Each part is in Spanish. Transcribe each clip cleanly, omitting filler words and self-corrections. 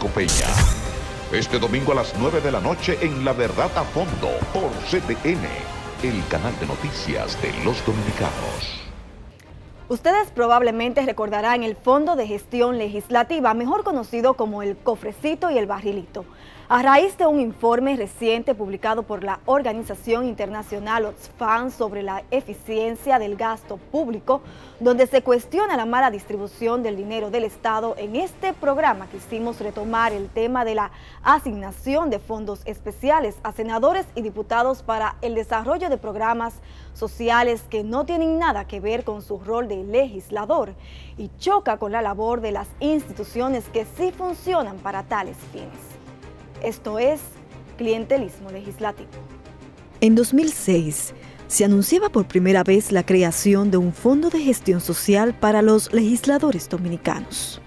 Francisco Peña. Este domingo a las 9 de la noche en La Verdad a Fondo por CTN, el canal de noticias de los dominicanos. Ustedes probablemente recordarán el Fondo de Gestión Legislativa, mejor conocido como el Cofrecito y el Barrilito. A raíz de un informe reciente publicado por la organización internacional Oxfam sobre la eficiencia del gasto público, donde se cuestiona la mala distribución del dinero del Estado, en este programa quisimos retomar el tema de la asignación de fondos especiales a senadores y diputados para el desarrollo de programas sociales que no tienen nada que ver con su rol de legislador y choca con la labor de las instituciones que sí funcionan para tales fines. Esto es clientelismo legislativo. En 2006, se anunciaba por primera vez la creación de un fondo de gestión social para los legisladores dominicanos.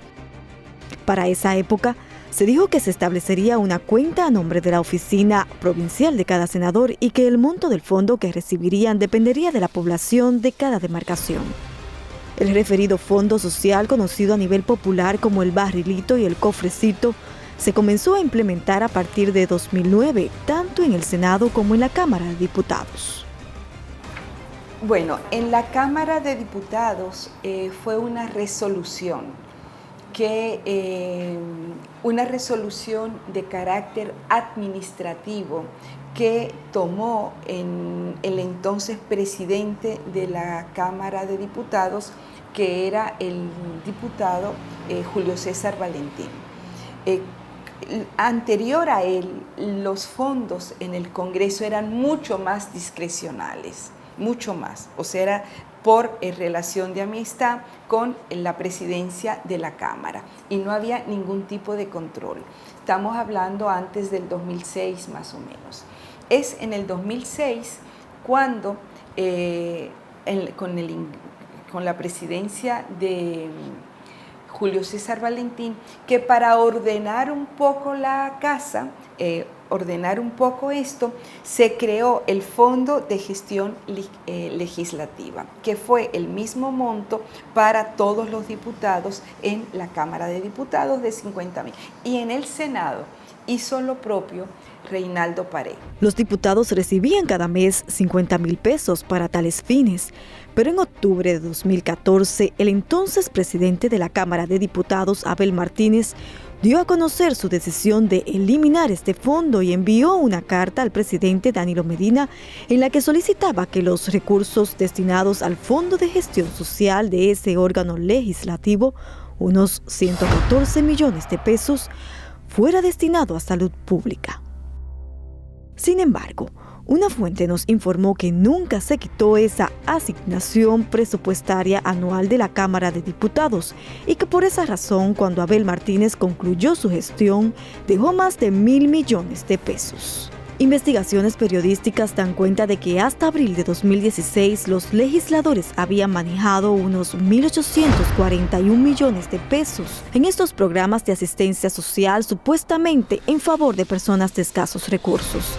Para esa época, se dijo que se establecería una cuenta a nombre de la oficina provincial de cada senador y que el monto del fondo que recibirían dependería de la población de cada demarcación. El referido fondo social, conocido a nivel popular como el Barrilito y el Cofrecito, se comenzó a implementar a partir de 2009, tanto en el Senado como en la Cámara de Diputados. Bueno, en la Cámara de Diputados fue una resolución de carácter administrativo que tomó el entonces presidente de la Cámara de Diputados, que era el diputado Julio César Valentín. Anterior a él, los fondos en el Congreso eran mucho más discrecionales, mucho más, o sea, era por relación de amistad con la presidencia de la Cámara y no había ningún tipo de control. Estamos hablando antes del 2006 más o menos. Es en el 2006 cuando con la presidencia de Julio César Valentín, que para ordenar un poco la casa, ordenar un poco esto, se creó el Fondo de Gestión Legislativa, que fue el mismo monto para todos los diputados en la Cámara de Diputados de 50.000. Y en el Senado hizo lo propio Reinaldo Pared. Los diputados recibían cada mes 50.000 pesos para tales fines, pero en octubre de 2014, el entonces presidente de la Cámara de Diputados, Abel Martínez, dio a conocer su decisión de eliminar este fondo y envió una carta al presidente Danilo Medina en la que solicitaba que los recursos destinados al Fondo de Gestión Social de ese órgano legislativo, unos 114 millones de pesos, fuera destinado a salud pública. Sin embargo, una fuente nos informó que nunca se quitó esa asignación presupuestaria anual de la Cámara de Diputados y que por esa razón, cuando Abel Martínez concluyó su gestión, dejó más de 1.000 millones de pesos. Investigaciones periodísticas dan cuenta de que hasta abril de 2016 los legisladores habían manejado unos 1.841 millones de pesos en estos programas de asistencia social supuestamente en favor de personas de escasos recursos.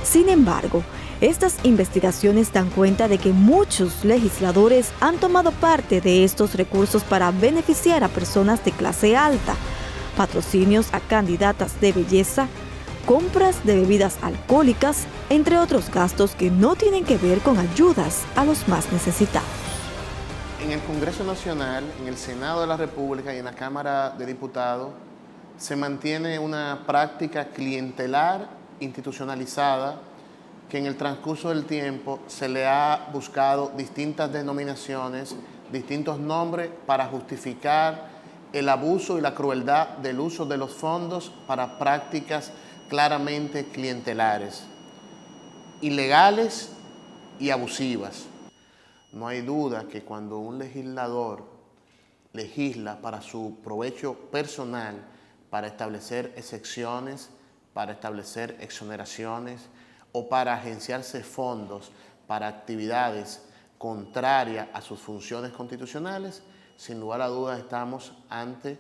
Sin embargo, estas investigaciones dan cuenta de que muchos legisladores han tomado parte de estos recursos para beneficiar a personas de clase alta, patrocinios a candidatas de belleza, compras de bebidas alcohólicas, entre otros gastos que no tienen que ver con ayudas a los más necesitados. En el Congreso Nacional, en el Senado de la República y en la Cámara de Diputados se mantiene una práctica clientelar institucionalizada que en el transcurso del tiempo se le ha buscado distintas denominaciones, distintos nombres para justificar el abuso y la crueldad del uso de los fondos para prácticas claramente clientelares, ilegales y abusivas. No hay duda que cuando un legislador legisla para su provecho personal, para establecer excepciones, para establecer exoneraciones o para agenciarse fondos para actividades contrarias a sus funciones constitucionales, sin lugar a dudas estamos ante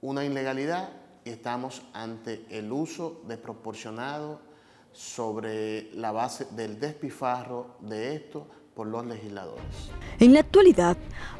una ilegalidad y estamos ante el uso desproporcionado sobre la base del despilfarro de esto por los legisladores. En la actualidad,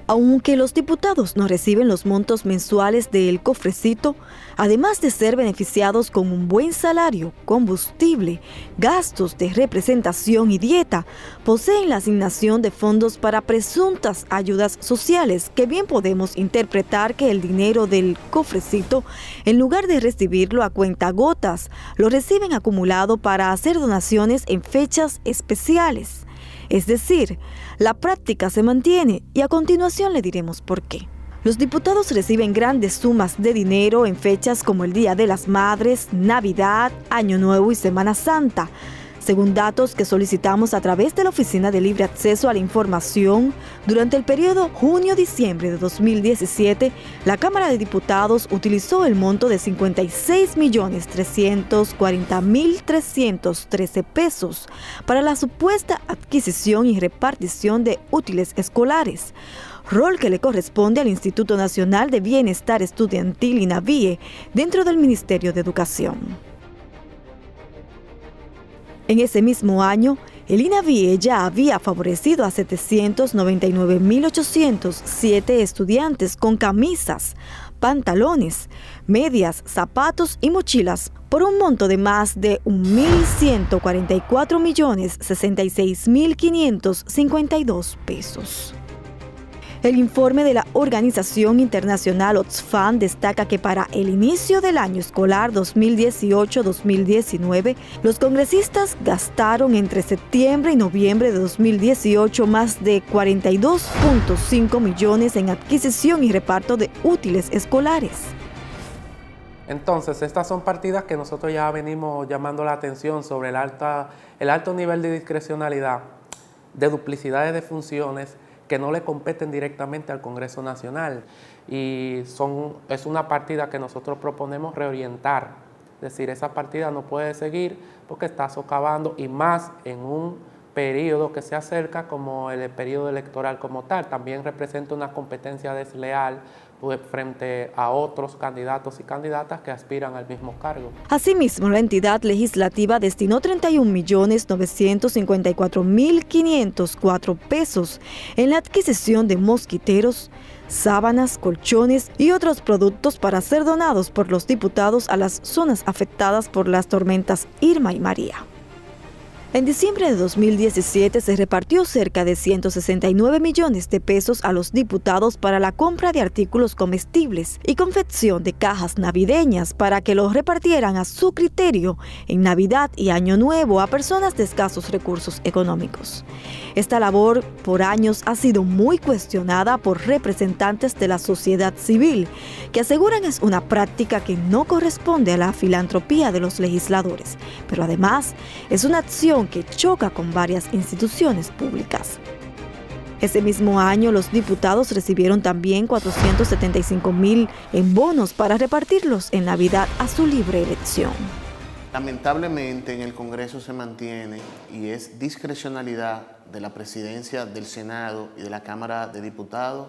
aunque los diputados no reciben los montos mensuales del cofrecito, además de ser beneficiados con un buen salario, combustible, gastos de representación y dieta, poseen la asignación de fondos para presuntas ayudas sociales, que bien podemos interpretar que el dinero del cofrecito, en lugar de recibirlo a cuentagotas, lo reciben acumulado para hacer donaciones en fechas especiales. Es decir, la práctica se mantiene y a continuación le diremos por qué. Los diputados reciben grandes sumas de dinero en fechas como el Día de las Madres, Navidad, Año Nuevo y Semana Santa. Según datos que solicitamos a través de la Oficina de Libre Acceso a la Información, durante el periodo junio-diciembre de 2017, la Cámara de Diputados utilizó el monto de 56.340.313 pesos para la supuesta adquisición y repartición de útiles escolares, rol que le corresponde al Instituto Nacional de Bienestar Estudiantil INAVIE dentro del Ministerio de Educación. En ese mismo año, el INAVIE ya había favorecido a 799.807 estudiantes con camisas, pantalones, medias, zapatos y mochilas por un monto de más de 1.144.066.552 pesos. El informe de la Organización Internacional Oxfam destaca que para el inicio del año escolar 2018-2019, los congresistas gastaron entre septiembre y noviembre de 2018 más de 42.5 millones en adquisición y reparto de útiles escolares. Entonces, estas son partidas que nosotros ya venimos llamando la atención sobre el alto nivel de discrecionalidad, de duplicidades de funciones, que no le competen directamente al Congreso Nacional, y es una partida que nosotros proponemos reorientar. Es decir, esa partida no puede seguir porque está socavando, y más en un periodo que se acerca como el periodo electoral como tal. También representa una competencia desleal frente a otros candidatos y candidatas que aspiran al mismo cargo. Asimismo, la entidad legislativa destinó 31.954.504 pesos en la adquisición de mosquiteros, sábanas, colchones y otros productos para ser donados por los diputados a las zonas afectadas por las tormentas Irma y María. En diciembre de 2017 se repartió cerca de 169 millones de pesos a los diputados para la compra de artículos comestibles y confección de cajas navideñas para que los repartieran a su criterio en Navidad y Año Nuevo a personas de escasos recursos económicos. Esta labor por años ha sido muy cuestionada por representantes de la sociedad civil, que aseguran es una práctica que no corresponde a la filantropía de los legisladores, pero además es una acción que choca con varias instituciones públicas. Ese mismo año, los diputados recibieron también 475.000 en bonos para repartirlos en Navidad a su libre elección. Lamentablemente en el Congreso se mantiene, y es discrecionalidad de la Presidencia del Senado y de la Cámara de Diputados,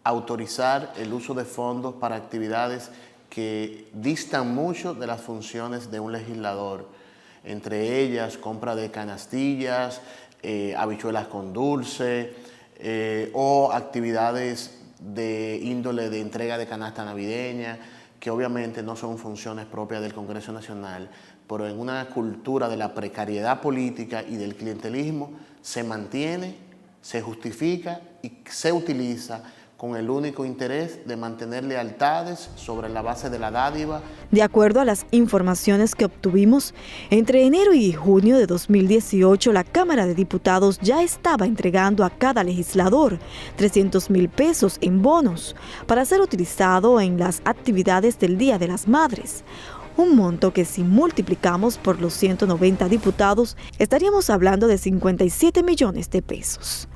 autorizar el uso de fondos para actividades que distan mucho de las funciones de un legislador. Entre ellas, compra de canastillas, habichuelas con dulce, o actividades de índole de entrega de canasta navideña, que obviamente no son funciones propias del Congreso Nacional, pero en una cultura de la precariedad política y del clientelismo se mantiene, se justifica y se utiliza con el único interés de mantener lealtades sobre la base de la dádiva. De acuerdo a las informaciones que obtuvimos, entre enero y junio de 2018, la Cámara de Diputados ya estaba entregando a cada legislador 300.000 pesos en bonos para ser utilizado en las actividades del Día de las Madres. Un monto que, si multiplicamos por los 190 diputados, estaríamos hablando de 57 millones de pesos.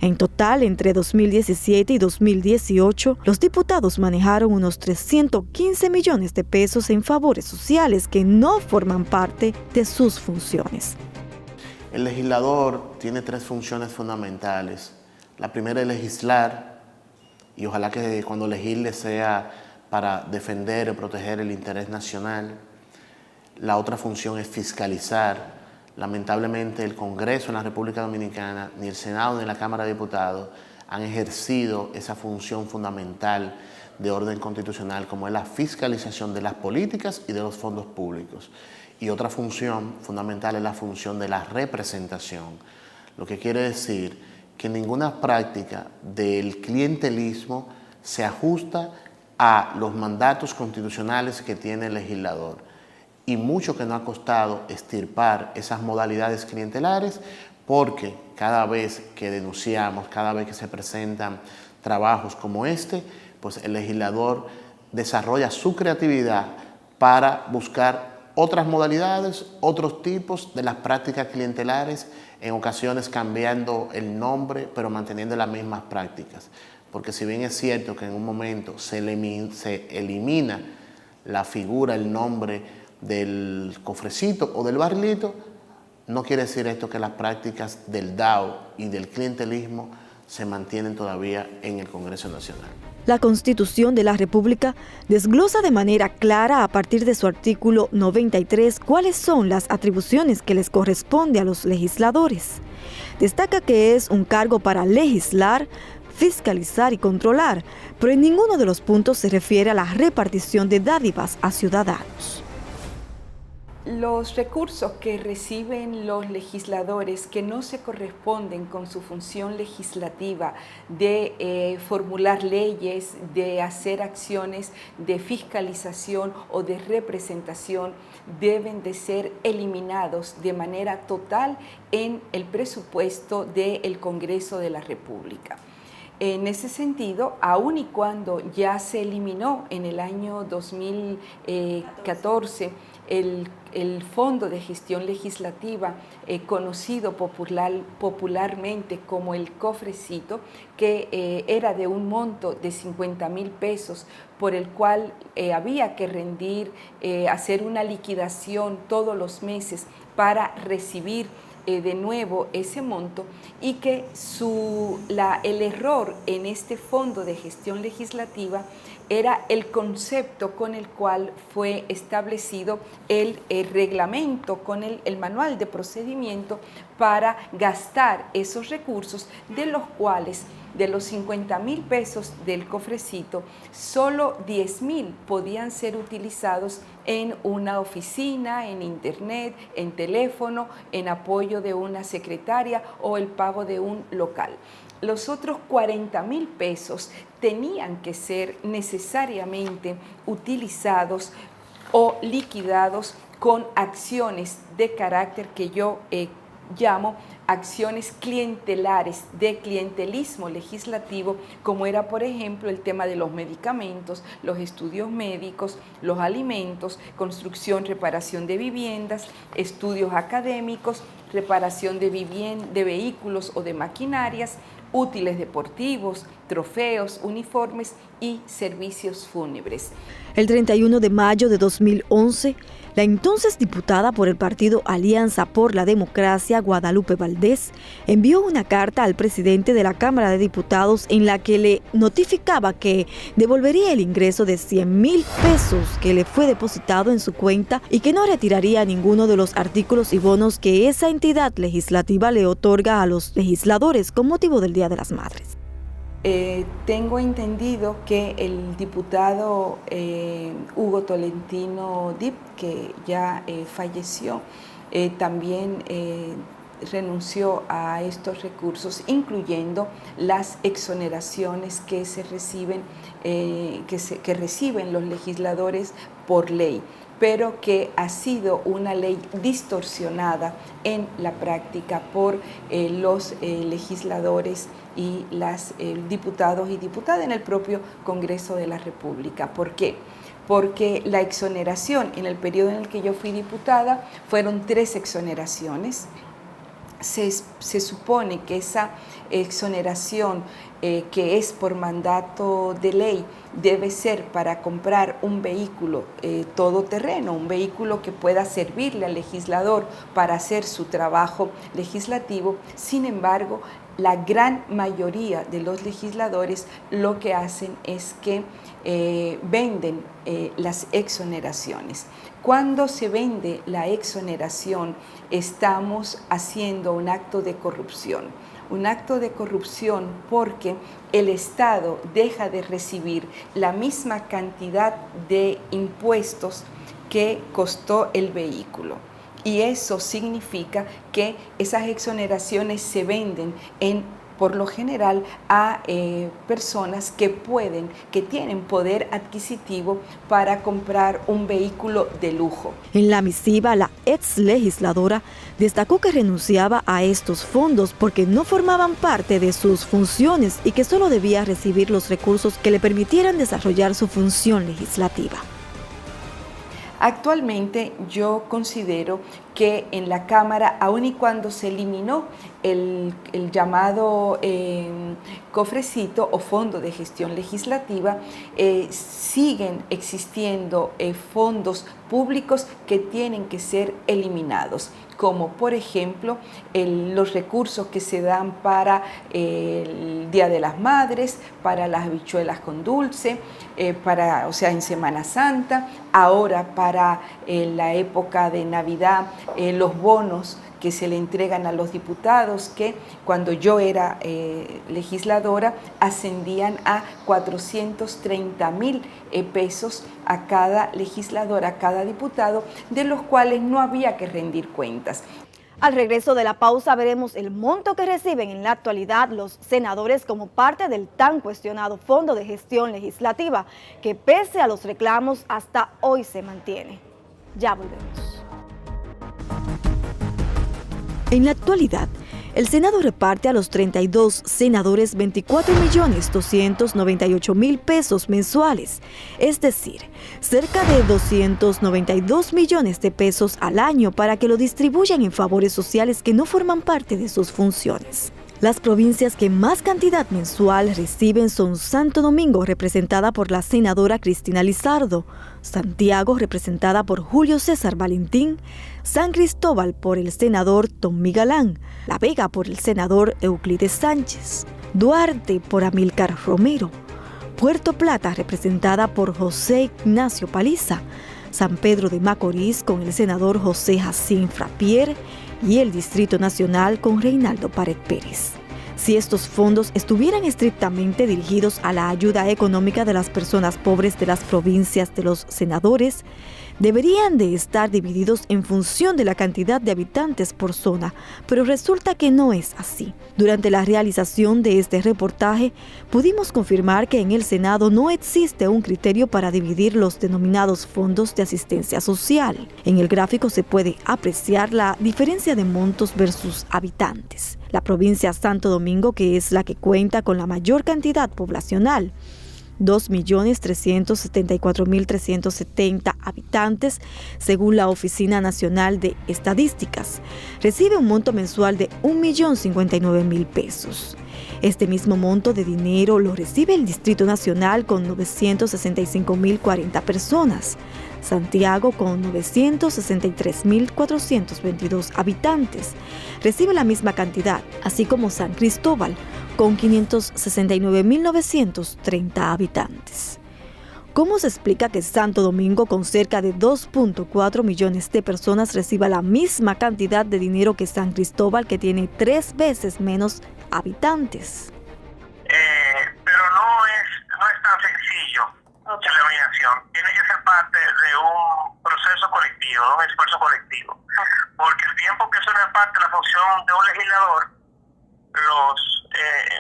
En total, entre 2017 y 2018, los diputados manejaron unos 315 millones de pesos en favores sociales que no forman parte de sus funciones. El legislador tiene tres funciones fundamentales. La primera es legislar, y ojalá que cuando legisle sea para defender o proteger el interés nacional. La otra función es fiscalizar. Lamentablemente el Congreso en la República Dominicana, ni el Senado ni la Cámara de Diputados han ejercido esa función fundamental de orden constitucional como es la fiscalización de las políticas y de los fondos públicos. Y otra función fundamental es la función de la representación, lo que quiere decir que ninguna práctica del clientelismo se ajusta a los mandatos constitucionales que tiene el legislador. Y mucho que nos ha costado extirpar esas modalidades clientelares, porque cada vez que denunciamos, cada vez que se presentan trabajos como este, pues el legislador desarrolla su creatividad para buscar otras modalidades, otros tipos de las prácticas clientelares, en ocasiones cambiando el nombre, pero manteniendo las mismas prácticas. Porque si bien es cierto que en un momento se elimina la figura, el nombre del cofrecito o del barrilito, no quiere decir esto que las prácticas del DAO y del clientelismo se mantienen todavía en el Congreso Nacional. La Constitución de la República desglosa de manera clara a partir de su artículo 93 cuáles son las atribuciones que les corresponde a los legisladores. Destaca que es un cargo para legislar, fiscalizar y controlar, pero en ninguno de los puntos se refiere a la repartición de dádivas a ciudadanos. Los recursos que reciben los legisladores que no se corresponden con su función legislativa de formular leyes, de hacer acciones de fiscalización o de representación, deben de ser eliminados de manera total en el presupuesto del Congreso de la República. En ese sentido, aun y cuando ya se eliminó en el año 2014 el Fondo de Gestión Legislativa, conocido popularmente como el cofrecito, que era de un monto de 50,000 pesos, por el cual había que hacer una liquidación todos los meses para recibir de nuevo ese monto, y que el error en este Fondo de Gestión Legislativa era el concepto con el cual fue establecido el reglamento, con el manual de procedimiento para gastar esos recursos, de los cuales de los 50,000 pesos del cofrecito, solo 10,000 podían ser utilizados en una oficina, en internet, en teléfono, en apoyo de una secretaria o el pago de un local. Los otros 40,000 pesos tenían que ser necesariamente utilizados o liquidados con acciones de carácter que yo llamo acciones clientelares, de clientelismo legislativo, como era, por ejemplo, el tema de los medicamentos, los estudios médicos, los alimentos, construcción, reparación de viviendas, estudios académicos, reparación de vehículos o de maquinarias, útiles deportivos, trofeos, uniformes y servicios fúnebres. El 31 de mayo de 2011, la entonces diputada por el partido Alianza por la Democracia, Guadalupe Valdés, envió una carta al presidente de la Cámara de Diputados en la que le notificaba que devolvería el ingreso de 100,000 pesos que le fue depositado en su cuenta y que no retiraría ninguno de los artículos y bonos que esa entidad legislativa le otorga a los legisladores con motivo del Día de las Madres. Tengo entendido que el diputado Hugo Tolentino Dip, que ya falleció, también renunció a estos recursos, incluyendo las exoneraciones que se reciben, que reciben los legisladores por ley, pero que ha sido una ley distorsionada en la práctica por los legisladores y las diputados y diputadas en el propio Congreso de la República. ¿Por qué? Porque la exoneración en el periodo en el que yo fui diputada fueron 3 exoneraciones. Se supone que esa exoneración que es por mandato de ley debe ser para comprar un vehículo todoterreno, un vehículo que pueda servirle al legislador para hacer su trabajo legislativo. Sin embargo, la gran mayoría de los legisladores lo que hacen es que venden las exoneraciones. Cuando se vende la exoneración, estamos haciendo un acto de corrupción. Un acto de corrupción porque el Estado deja de recibir la misma cantidad de impuestos que costó el vehículo. Y eso significa que esas exoneraciones se venden por lo general a personas que tienen poder adquisitivo para comprar un vehículo de lujo. En la misiva, la ex legisladora destacó que renunciaba a estos fondos porque no formaban parte de sus funciones y que solo debía recibir los recursos que le permitieran desarrollar su función legislativa. Actualmente yo considero que en la Cámara, aun y cuando se eliminó el llamado cofrecito o fondo de gestión legislativa, siguen existiendo fondos públicos que tienen que ser eliminados, como por ejemplo los recursos que se dan para el Día de las Madres, para las habichuelas con dulce, en Semana Santa, ahora para la época de Navidad, los bonos que se le entregan a los diputados, que cuando yo era legisladora ascendían a 430,000 pesos a cada legislador, a cada diputado, de los cuales no había que rendir cuentas. Al regreso de la pausa veremos el monto que reciben en la actualidad los senadores como parte del tan cuestionado Fondo de Gestión Legislativa, que pese a los reclamos hasta hoy se mantiene. Ya volvemos. En la actualidad, el Senado reparte a los 32 senadores 24.298.000 pesos mensuales, es decir, cerca de 292 millones de pesos al año para que lo distribuyan en favores sociales que no forman parte de sus funciones. Las provincias que más cantidad mensual reciben son Santo Domingo, representada por la senadora Cristina Lizardo, Santiago, representada por Julio César Valentín, San Cristóbal por el senador Tommy Galán, La Vega por el senador Euclides Sánchez, Duarte por Amílcar Romero, Puerto Plata representada por José Ignacio Paliza, San Pedro de Macorís con el senador José Jacín Frappier y el Distrito Nacional con Reinaldo Pared Pérez. Si estos fondos estuvieran estrictamente dirigidos a la ayuda económica de las personas pobres de las provincias de los senadores, deberían de estar divididos en función de la cantidad de habitantes por zona, pero resulta que no es así. Durante la realización de este reportaje, pudimos confirmar que en el Senado no existe un criterio para dividir los denominados fondos de asistencia social. En el gráfico se puede apreciar la diferencia de montos versus habitantes. La provincia Santo Domingo, que es la que cuenta con la mayor cantidad poblacional, 2.374.370 habitantes, según la Oficina Nacional de Estadísticas, recibe un monto mensual de 1.059.000 pesos. Este mismo monto de dinero lo recibe el Distrito Nacional con 965.040 personas, Santiago con 963.422 habitantes recibe la misma cantidad, así como San Cristóbal con 569.930 habitantes. ¿Cómo se explica que Santo Domingo, con cerca de 2.4 millones de personas, reciba la misma cantidad de dinero que San Cristóbal, que tiene 3 veces menos habitantes? Pero no es tan sencillo la eliminación. Tiene que ser parte de un proceso colectivo, de un esfuerzo colectivo. Porque el tiempo que eso no es parte de la función de un legislador,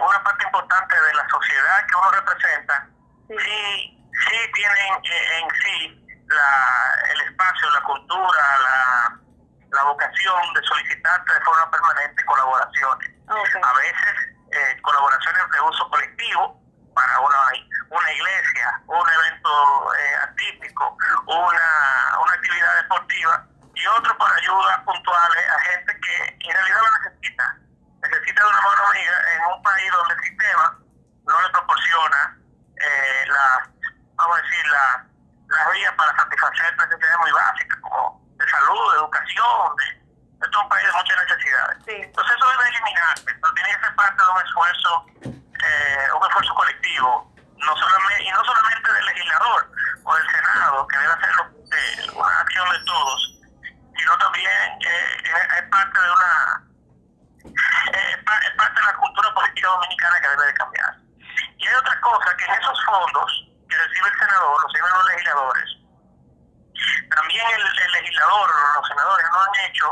una parte importante de la sociedad que uno representa, sí tienen en sí el espacio, la cultura, la vocación de solicitarte de forma permanente colaboraciones. A veces colaboraciones de uso colectivo para una iglesia, un evento atípico, una actividad deportiva, y otro para ayudas puntuales a gente que en realidad lo necesita de una mano amiga en un país donde el sistema no le proporciona las vías para satisfacer necesidades muy básicas como de salud, de educación. Esto es un país de muchas necesidades. Entonces eso debe eliminarse, pero tiene que ser parte de cosa que en esos fondos que recibe el senador, los reciben los legisladores, también el legislador o los senadores no han hecho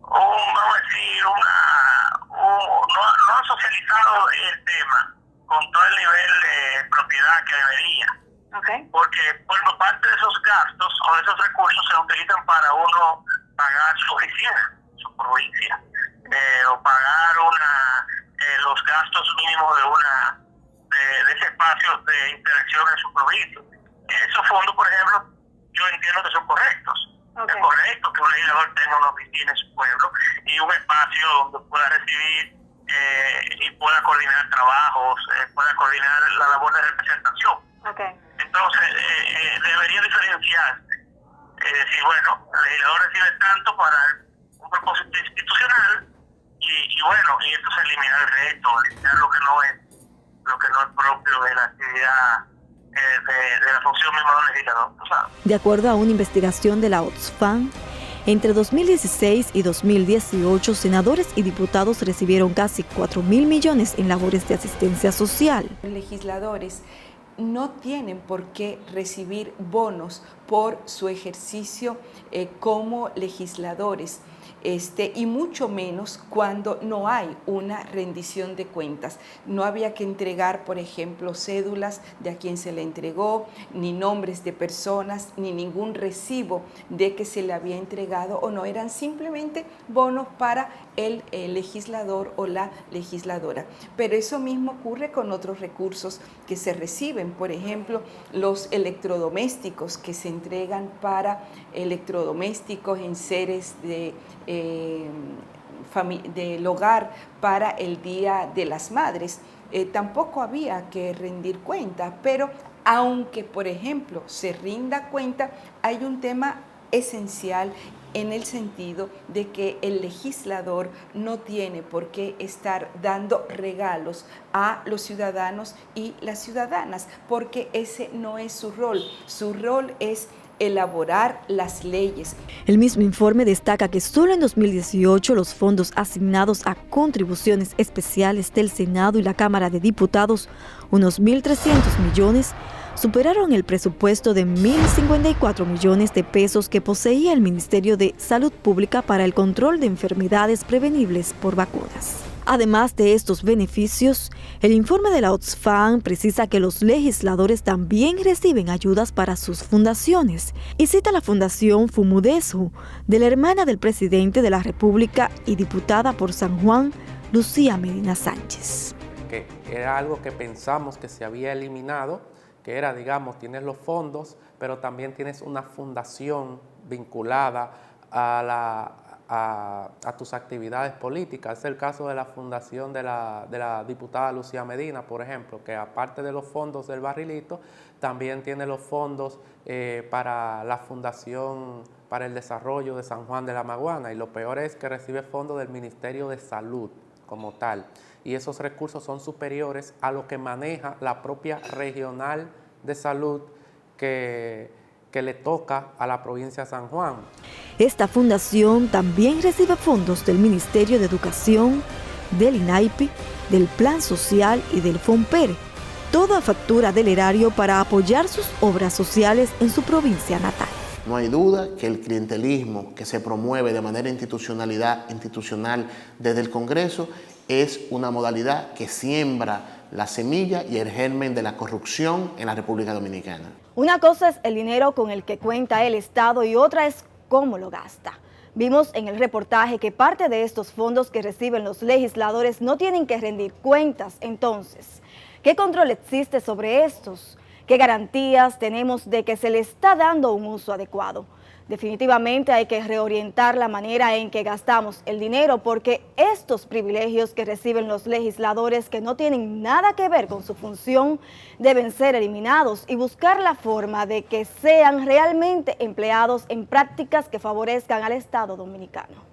vamos a decir, no han socializado el tema con todo el nivel de propiedad que debería. Okay. Porque por parte de esos gastos o de esos recursos se utilizan para uno pagar su oficina, su provincia, o pagar los gastos mínimos de ese espacio de interacción en su provincia. Esos fondos, por ejemplo, yo entiendo que son correctos. Okay. Es correcto que un legislador tenga una oficina en su pueblo y un espacio donde pueda recibir y pueda coordinar trabajos, pueda coordinar la labor de representación. Okay. Entonces, debería diferenciar, decir, bueno, el legislador recibe tanto para un propósito institucional y entonces eliminar el resto, eliminar lo que no es propio de la actividad de la función misma del legislador. ¿Sabes? De acuerdo a una investigación de la Oxfam, entre 2016 y 2018, senadores y diputados recibieron casi 4.000 millones en labores de asistencia social. Los legisladores no tienen por qué recibir bonos por su ejercicio como legisladores. Y mucho menos cuando no hay una rendición de cuentas. No había que entregar, por ejemplo, cédulas de a quien se le entregó, ni nombres de personas, ni ningún recibo de que se le había entregado o no. Eran simplemente bonos para el legislador o la legisladora. Pero eso mismo ocurre con otros recursos que se reciben, por ejemplo, los electrodomésticos que se entregan para electrodomésticos, enseres del hogar para el Día de las Madres. Tampoco había que rendir cuenta, pero aunque, por ejemplo, se rinda cuenta, hay un tema esencial en el sentido de que el legislador no tiene por qué estar dando regalos a los ciudadanos y las ciudadanas, porque ese no es su rol. Su rol es elaborar las leyes. El mismo informe destaca que solo en 2018 los fondos asignados a contribuciones especiales del Senado y la Cámara de Diputados, unos 1.300 millones, superaron el presupuesto de 1.054 millones de pesos que poseía el Ministerio de Salud Pública para el control de enfermedades prevenibles por vacunas. Además de estos beneficios, el informe de la Oxfam precisa que los legisladores también reciben ayudas para sus fundaciones y cita la Fundación Fumudesu, de la hermana del presidente de la República y diputada por San Juan, Lucía Medina Sánchez. Que era algo que pensamos que se había eliminado, que era, digamos, tienes los fondos, pero también tienes una fundación vinculada a tus actividades políticas. Es el caso de la fundación de la diputada Lucía Medina, por ejemplo, que aparte de los fondos del barrilito, también tiene los fondos para la Fundación para el Desarrollo de San Juan de la Maguana, y lo peor es que recibe fondos del Ministerio de Salud como tal, y esos recursos son superiores a lo que maneja la propia regional de salud que le toca a la provincia de San Juan. Esta fundación también recibe fondos del Ministerio de Educación, del INAIPI, del Plan Social y del FONPERE, toda factura del erario para apoyar sus obras sociales en su provincia natal. No hay duda que el clientelismo que se promueve de manera institucional desde el Congreso es una modalidad que siembra la semilla y el germen de la corrupción en la República Dominicana. Una cosa es el dinero con el que cuenta el Estado y otra es cómo lo gasta. Vimos en el reportaje que parte de estos fondos que reciben los legisladores no tienen que rendir cuentas. Entonces, ¿qué control existe sobre estos? ¿Qué garantías tenemos de que se le está dando un uso adecuado? Definitivamente hay que reorientar la manera en que gastamos el dinero, porque estos privilegios que reciben los legisladores que no tienen nada que ver con su función deben ser eliminados y buscar la forma de que sean realmente empleados en prácticas que favorezcan al Estado dominicano.